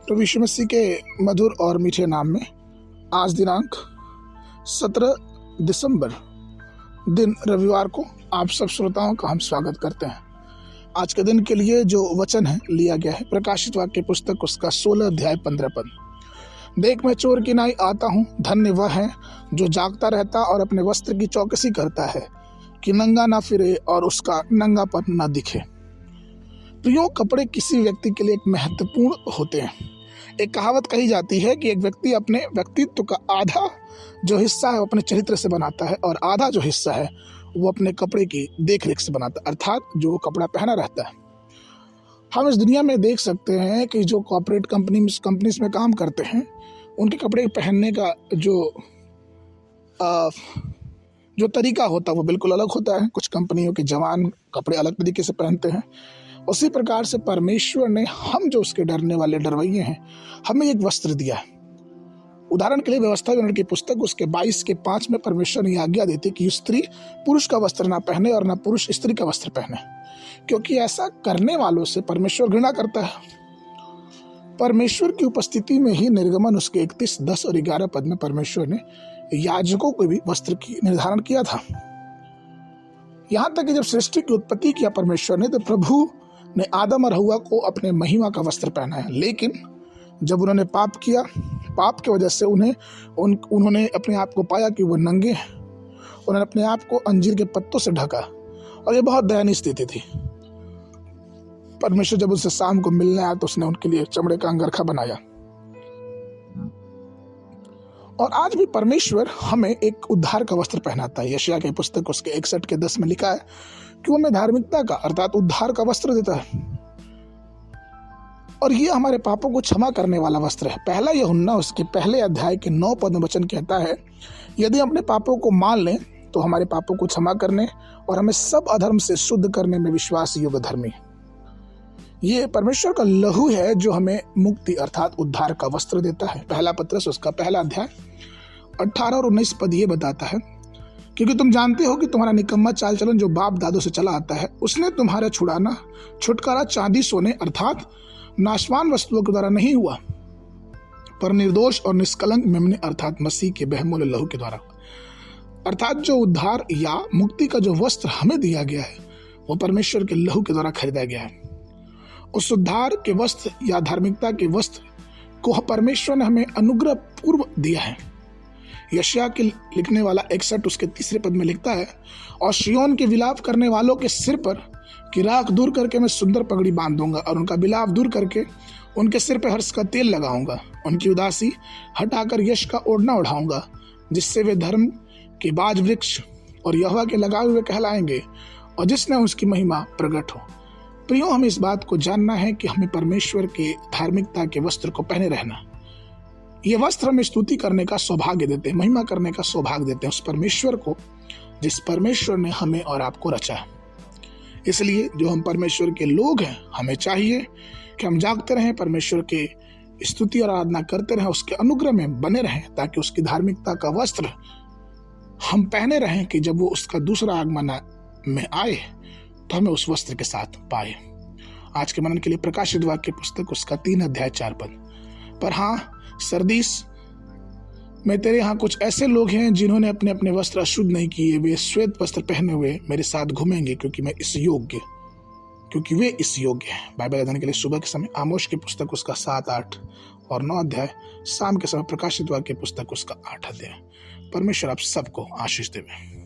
प्रभु यीशु मसीह के मधुर और मीठे नाम में आज दिनांक 17 दिसंबर दिन रविवार को आप सब श्रोताओं का हम स्वागत करते हैं। आज के दिन के लिए जो वचन है लिया गया है प्रकाशित वाक्य पुस्तक उसका 16 अध्याय 15 पद। देख मैं चोर की नाई आता हूँ, धन्य वह है जो जागता रहता और अपने वस्त्र की चौकसी करता है कि नंगा ना फिरे और उसका नंगापन ना दिखे। प्रियो, कपड़े किसी व्यक्ति के लिए एक महत्वपूर्ण होते हैं। एक कहावत कही जाती है कि एक व्यक्ति अपने व्यक्तित्व का आधा जो हिस्सा है वो अपने चरित्र से बनाता है और आधा जो हिस्सा है वो अपने कपड़े की देखरेख से बनाता है, अर्थात जो कपड़ा पहना रहता है। हम इस दुनिया में देख सकते हैं कि जो कॉर्पोरेट कंपनीज में काम करते हैं उनके कपड़े पहनने का जो तरीका होता है वो बिल्कुल अलग होता है। कुछ कंपनियों के जवान कपड़े अलग तरीके से पहनते हैं। उसी प्रकार से परमेश्वर ने हम जो उसके डरने वाले डरवैये हैं हमें एक वस्त्र दिया है। उदाहरण के लिए व्यवस्था विवरण की पुस्तक उसके 22 के 5 में परमेश्वर ने आज्ञा देती कि स्त्री पुरुष का वस्त्र ना पहने और ना पुरुष स्त्री का वस्त्र पहने, क्योंकि ऐसा करने वालों से परमेश्वर घृणा करता है। परमेश्वर की उपस्थिति में ही निर्गमन उसके 31, 10 और 11 पद में परमेश्वर ने याजकों को भी वस्त्र की निर्धारण किया था। यहाँ तक कि जब सृष्टि की उत्पत्ति किया परमेश्वर ने तो प्रभु ने आदम और हव्वा को अपने महिमा का वस्त्र पहनाया, लेकिन जब उन्होंने पाप किया, पाप की वजह से उन्होंने अपने आप को पाया कि वो नंगे हैं। उन्होंने अपने आप को अंजीर के पत्तों से ढका और ये बहुत दयनीय स्थिति थी। परमेश्वर जब उनसे शाम को मिलने आया तो उसने उनके लिए चमड़े का अंगरखा बनाया। और आज भी परमेश्वर हमें एक उद्धार का वस्त्र पहनाता है। यशायाह की पुस्तक उसके 61 के 10 में लिखा है कि वो हमें धार्मिकता का अर्थात उद्धार का वस्त्र देता है और ये हमारे पापों को क्षमा करने वाला वस्त्र है। पहला यूहन्ना उसके पहले अध्याय के 9 पद में वचन कहता है, यदि हम अपने पापों को मान लें तो हमारे पापों को क्षमा करने और हमें सब अधर्म से शुद्ध करने में विश्वास योग्य धर्मी है। ये परमेश्वर का लहू है जो हमें मुक्ति अर्थात उद्धार का वस्त्र देता है। पहला पत्रस उसका पहला अध्याय 18 और 19 पद ये बताता है, क्योंकि तुम जानते हो कि तुम्हारा निकम्मा चाल चलन जो बाप दादों से चला आता है उसने तुम्हारा छुटकारा चांदी सोने अर्थात नाशवान वस्तुओं के द्वारा नहीं हुआ, पर निर्दोष और निष्कलंक मेमने अर्थात मसीह के बहुमूल्य लहू के द्वारा। अर्थात जो उद्धार या मुक्ति का जो वस्त्र हमें दिया गया है वो परमेश्वर के लहू के द्वारा खरीदा गया है। उस उद्धार के वस्त्र या धार्मिकता के वस्त्र को परमेश्वर ने हमें अनुग्रह पूर्व दिया है। यशायाह के लिखने वाला 61 उसके 3 पद में लिखता है, और सिय्योन के विलाप करने वालों के सिर पर की राख दूर करके मैं सुंदर पगड़ी बांध दूंगा और उनका विलाप दूर करके उनके सिर पर हर्ष का तेल लगाऊंगा। उनकी उदासी हटाकर यश का ओढ़ना उठाऊंगा, जिससे वे धर्म के बाज वृक्ष और यहोवा के लगाए हुए कहलाएंगे और जिसने उसकी महिमा प्रकट हो। प्रियो, हमें इस बात को जानना है कि हमें परमेश्वर के धार्मिकता के वस्त्र को पहने रहना। ये वस्त्र हमें स्तुति करने का सौभाग्य देते हैं, महिमा करने का सौभाग्य देते हैं उस परमेश्वर को जिस परमेश्वर ने हमें और आपको रचा है। इसलिए जो हम परमेश्वर के लोग हैं हमें चाहिए कि हम जागते रहें, परमेश्वर के स्तुति और आराधना करते रहें, उसके अनुग्रह में बने रहें, ताकि उसकी धार्मिकता का वस्त्र हम पहने रहें कि जब वो उसका दूसरा आगमन में आए तो हमें उस वस्त्र के साथ पाए। आज के मनन के लिए प्रकाशित वाक्य पुस्तक उसका 3 अध्याय 4 पद। पर हाँ सरदीस में तेरे यहाँ कुछ ऐसे लोग हैं जिन्होंने अपने अपने वस्त्र अशुद्ध नहीं किए, वे श्वेत वस्त्र पहने हुए मेरे साथ घूमेंगे क्योंकि वे इस योग्य हैं। बाइबल अध्ययन के लिए सुबह के समय आमोस की पुस्तक उसका 7, 8 और 9 अध्याय, शाम के समय प्रकाशित वाक्य पुस्तक उसका 8 अध्याय। परमेश्वर आप सबको आशीष देवे।